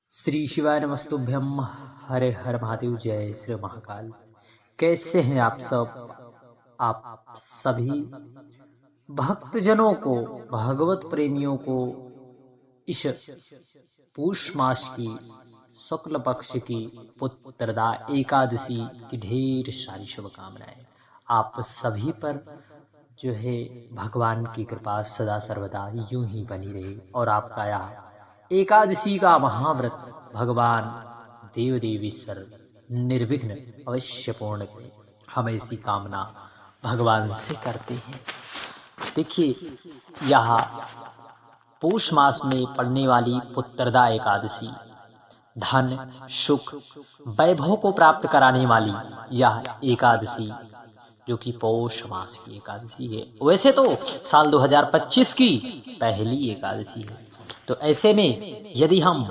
श्री शिवाय नमस्तुभ्यम। हरे हर महादेव। जय श्री महाकाल। कैसे हैं आप सब? आप सभी भक्तजनों को, भगवत प्रेमियों को इस पूष मास की शुक्ल पक्ष की पुत्रदा एकादशी की ढेर सारी शुभकामनाएं आप सभी पर जो है भगवान की कृपा सदा सर्वदा यूं ही बनी रहे और आपका यह एकादशी का महाव्रत भगवान देव देवेश्वर निर्विघ्न अवश्य पूर्ण करे। हम ऐसी कामना भगवान से करते हैं। देखिए, यह पौष मास में पड़ने वाली पुत्रदा एकादशी धन, सुख, वैभव को प्राप्त कराने वाली यह एकादशी जो कि पौष मास की एकादशी है, वैसे तो साल 2025 की पहली एकादशी है। तो ऐसे में यदि हम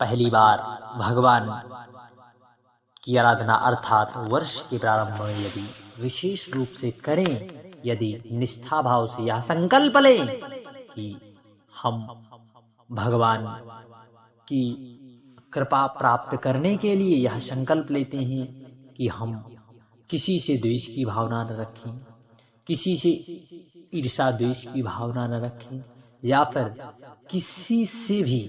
पहली बार भगवान की आराधना अर्थात वर्ष के प्रारंभ में यदि विशेष रूप से करें, यदि निष्ठा भाव से यह संकल्प लें कि हम भगवान की कृपा प्राप्त करने के लिए यह संकल्प लेते हैं कि हम किसी से द्वेष की भावना न रखें, किसी से ईर्षा द्वेष की भावना न रखें, या फिर किसी से भी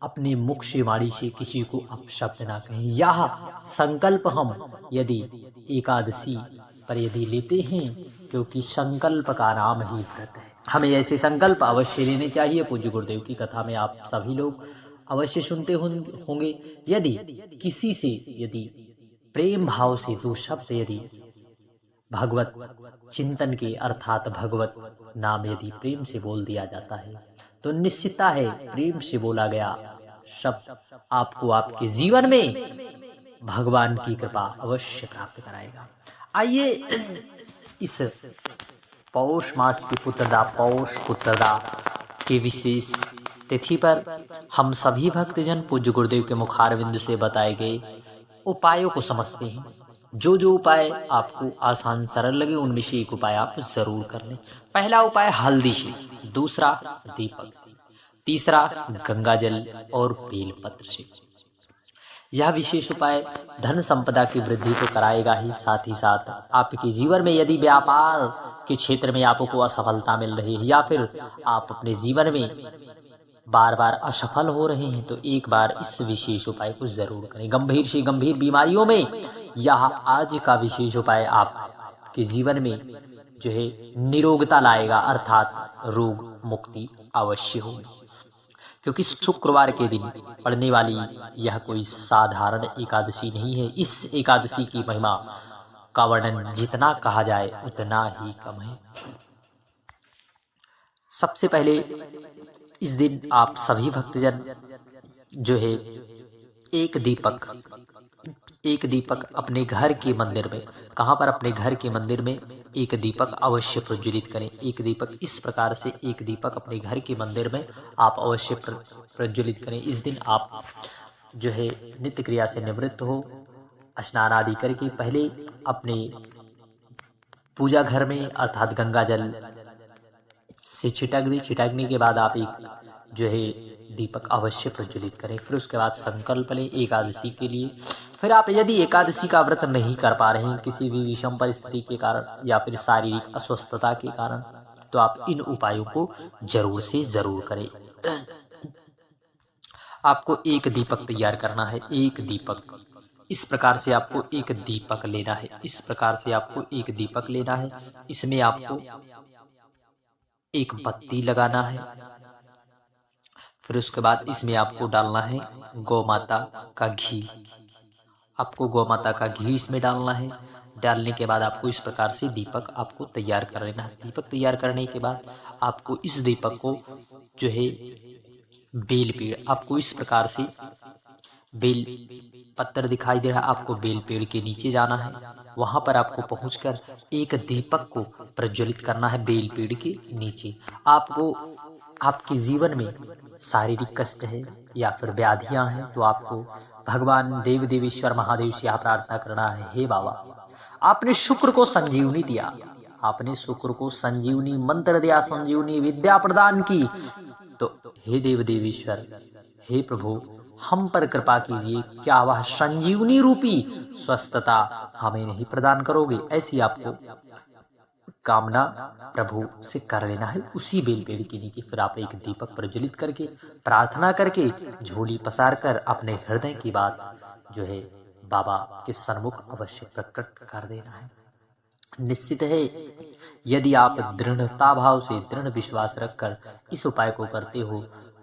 अपने मुख से वाणी से किसी को अपशब्द ना कहें। यह संकल्प हम यदि एकादशी पर यदि लेते हैं, क्योंकि संकल्प का नाम ही व्रत है, हमें ऐसे संकल्प अवश्य लेने चाहिए। पूज्य गुरुदेव की कथा में आप सभी लोग अवश्य सुनते होंगे। यदि किसी से यदि प्रेम भाव से दो शब्द यदि भगवत चिंतन के अर्थात भगवत नाम यदि प्रेम से बोल दिया जाता है, तो निश्चितता है प्रेम से बोला गया शब्द आपको आपके जीवन में भगवान की कृपा अवश्य प्राप्त कराएगा। आइए इस पौष मास की पौष पुत्रदा के विशेष तिथि पर हम सभी भक्तजन पूज्य गुरुदेव के मुखारविंद से बताए गए उपायों को समझते हैं। जो उपाय आपको आसान सरल लगे उनमें से एक उपाय आप जरूर कर लें। पहला उपाय हल्दी से, दूसरा दीपक से, तीसरा गंगा जल और बेलपत्र से। यह विशेष उपाय धन संपदा की वृद्धि तो कराएगा ही, साथ ही साथ आपके जीवन में यदि व्यापार के क्षेत्र में आपको असफलता मिल रही है या फिर आप अपने जीवन में बार बार असफल हो रहे हैं, तो एक बार इस विशेष उपाय को जरूर करें। गंभीर से गंभीर बीमारियों में यह आज का विशेष उपाय आपके जीवन में जो है निरोगता लाएगा, अर्थात रोग मुक्ति अवश्य होगी। क्योंकि शुक्रवार के दिन पड़ने वाली यह कोई साधारण एकादशी नहीं है। इस एकादशी की महिमा का वर्णन जितना कहा जाए उतना ही कम है। सबसे पहले इस दिन आप सभी भक्तजन जो है एक दीपक अपने घर के मंदिर में, कहाँ पर? अपने घर के मंदिर में एक दीपक अवश्य प्रज्वलित करें। एक दीपक इस प्रकार से, एक दीपक अपने घर के मंदिर में आप अवश्य प्रज्वलित करें। इस दिन आप जो है नित्य क्रिया से निवृत्त हो, स्नान आदि करके पहले अपने पूजा घर में अर्थात गंगा जल से छिटकने के बाद आप एक जो है दीपक अवश्य प्रज्वलित करें। फिर उसके बाद संकल्प लें एकादशी के लिए। फिर आप यदि एकादशी का व्रत नहीं कर पा रहे हैं किसी भी विषम परिस्थिति के कारण या फिर शारीरिक अस्वस्थता के कारण, तो आप इन उपायों को जरूर से जरूर करें। आपको एक दीपक तैयार करना है। एक दीपक इस प्रकार से आपको एक दीपक लेना है। इस प्रकार से आपको एक दीपक लेना है। इसमें आपको एक बत्ती लगाना है। फिर उसके बाद इसमें आपको डालना है गौ माता का घी। आपको गौ माता का घी इसमें डालना है। डालने के बाद आपको इस प्रकार से दीपक आपको तैयार कर लेना है। दीपक तैयार करने के बाद आपको इस दीपक को जो है बेल पेड़, आपको इस प्रकार से बेल पत्थर दिखाई दे रहा है, आपको बेल पेड़ के नीचे जाना है। वहां पर आपको पहुंचकर एक दीपक को प्रज्वलित करना है बेल पेड़ के नीचे। आपको आपके जीवन में शारीरिक कष्ट है या फिर व्याधियां हैं, तो आपको भगवान देव देवेश्वर महादेव से यह प्रार्थना करना है, हे बाबा आपने शुक्र को संजीवनी दिया, आपने शुक्र को संजीवनी मंत्र दिया, संजीवनी विद्या प्रदान की, तो हे देव देवेश्वर, हे प्रभु हम पर कृपा कीजिए, क्या वह संजीवनी रूपी स्वस्थता हमें नहीं प्रदान करोगे? ऐसी आपको कामना प्रभु से कर लेना है। उसी बेल पेड़ के नीचे फिर आप एक दीपक प्रज्वलित करके प्रार्थना करके झोली पसार कर अपने हृदय की बात जो है बाबा के सन्मुख अवश्य प्रकट कर देना है। निश्चित है यदि आप दृढ़ता भाव से दृढ़ विश्वास रखकर इस उपाय को करते हो,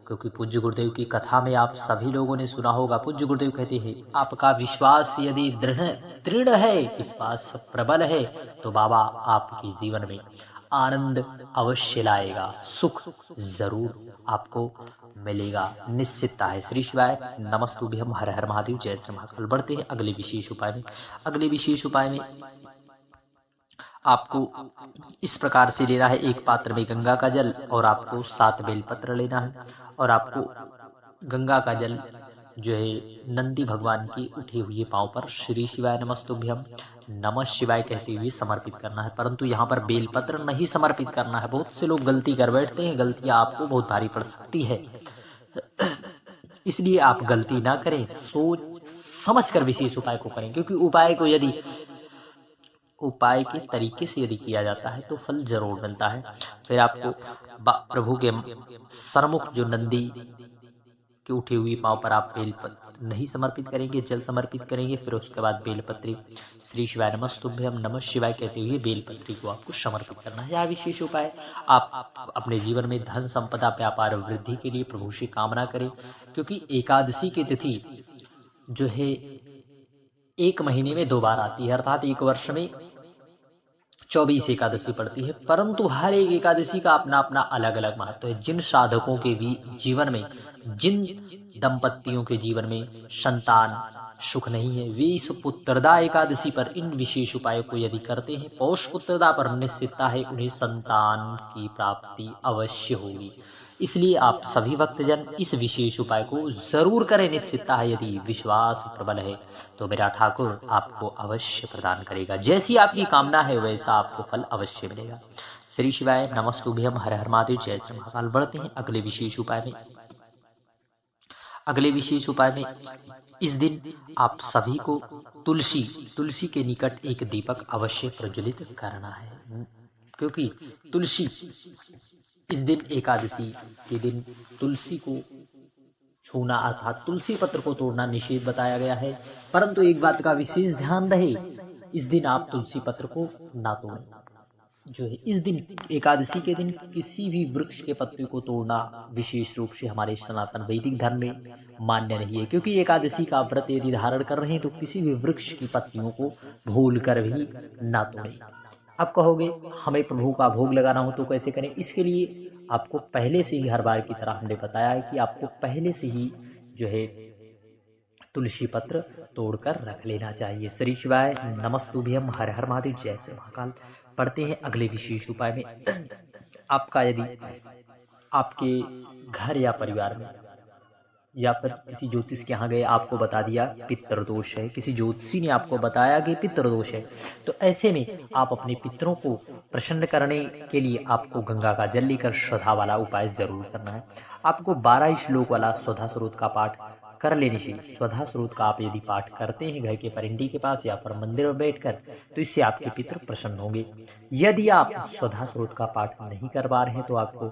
क्योंकि पूज्य गुरुदेव की कथा में आप सभी लोगों ने सुना होगा, पूज्य गुरुदेव कहते हैं आपका विश्वास यदि दृढ़ दृढ़ है, विश्वास प्रबल है, तो बाबा आपके जीवन में आनंद अवश्य लाएगा, सुख जरूर आपको मिलेगा, निश्चितता है। श्री शिवाय नमस्तुभ्यम, हर हर महादेव, जय श्री महाकाल। बढ़ते हैं अगले विशेष उपाय में। अगले विशेष उपाय में आपको इस प्रकार से लेना है, एक पात्र में गंगा का जल और आपको 7 बेलपत्र लेना है और आपको गंगा का जल जो है नंदी भगवान की उठे हुए पांव पर श्री शिवाय नमस्तुभ्यम नमः शिवाय कहते हुए समर्पित करना है। परंतु यहाँ पर बेलपत्र नहीं समर्पित करना है। बहुत से लोग गलती कर बैठते हैं, गलतियां आपको बहुत भारी पड़ सकती है, इसलिए आप गलती ना करें, सोच समझ कर विशेष उपाय को करें, क्योंकि उपाय के तरीके से यदि किया जाता है तो फल जरूर मिलता है। फिर आपको प्रभु के सन्मुख जो नंदी के उठे हुए पांव पर आप बेलपत्र नहीं समर्पित करेंगे, जल समर्पित करेंगे। फिर उसके बाद बेलपत्री श्री शिवाय नमस्तुभ्यम नमः शिवाय कहते हुए बेलपत्री को आपको समर्पित करना है। यह विशेष उपाय आप अपने जीवन में धन संपदा व्यापार वृद्धि के लिए प्रभु से कामना करें, क्योंकि एकादशी की तिथि जो है 1 महीने में 2 बार आती है, अर्थात 1 वर्ष में 24 एकादशी पड़ती है, परंतु हर एक एकादशी का अपना अपना अलग अलग महत्व है। जिन साधकों के भी जीवन में, जिन दंपतियों के जीवन में संतान सुख नहीं है, वे इस पुत्रदा एकादशी पर इन विशेष उपायों को यदि करते हैं, पौष पुत्रदा पर निश्चितता है उन्हें संतान की प्राप्ति अवश्य होगी। इसलिए आप सभी भक्तजन इस विशेष उपाय को जरूर करें, निश्चितता है यदि विश्वास प्रबल है तो मेरा ठाकुर आपको अवश्य प्रदान करेगा। जैसी आपकी कामना है वैसा आपको फल अवश्य मिलेगा। श्री शिवाय नमस्तुभ्यम, हर हर महादेव, जय श्री महाकाल। बढ़ते हैं अगले विशेष उपाय में। अगले विशेष उपाय में इस दिन आप सभी को तुलसी के निकट एक दीपक अवश्य प्रज्वलित करना है, क्योंकि तुलसी इस दिन एकादशी के दिन तुलसी को छूना अर्थात तुलसी पत्र को तोड़ना निषेध बताया गया है। परंतु एक बात का विशेष ध्यान रहे, इस दिन आप तुलसी पत्र को ना तोड़ें। जो है इस दिन एकादशी के दिन किसी भी वृक्ष के पत्ते को तोड़ना विशेष रूप से हमारे सनातन वैदिक धर्म में मान्य नहीं है, क्योंकि एकादशी का व्रत यदि धारण कर रहे हैं तो किसी भी वृक्ष की पत्तियों को भूल कर भी ना तोड़ें। अब कहोगे हमें प्रभु का भोग लगाना हो तो कैसे करें? इसके लिए आपको पहले से ही हर बार की तरह हमने बताया है कि आपको पहले से ही जो है तुलसी पत्र तोड़कर रख लेना चाहिए। श्री शिवाय नमस्तुभ्यम, हर हर महादेव, जय श्री महाकाल। पढ़ते हैं अगले विशेष उपाय में। आपका यदि आपके घर या परिवार में या फिर किसी ज्योतिष के यहाँ गए, आपको बता दिया पितृदोष है, किसी ज्योतिषी ने आपको बताया कि पितृदोष है, तो ऐसे में आप अपने पितरों को प्रसन्न करने के लिए आपको गंगा का जल लेकर स्वधा वाला उपाय जरूर करना है। आपको 12 श्लोक वाला स्वधा स्रोत का पाठ कर लेने से, स्वधा स्रोत का आप यदि पाठ करते हैं घर के परिंडी के पास या फिर मंदिर में बैठकर, तो इससे आपके पितर प्रसन्न होंगे। यदि आप स्वधा स्रोत का पाठ नहीं कर पा रहे हैं तो आपको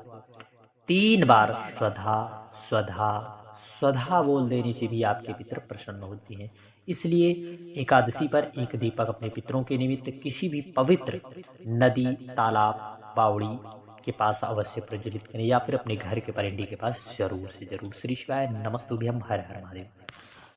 3 बार स्वधा स्वधा स्वधा बोल देने से भी आपके पितर प्रसन्न होते हैं। इसलिए एकादशी पर एक दीपक अपने पितरों के निमित्त किसी भी पवित्र नदी, तालाब, बावड़ी के पास अवश्य प्रज्वलित करें या फिर अपने घर के परिंडी के पास जरूर से जरूर। श्री शिवाय नमस्तुभ्यम, हर हर महादेव।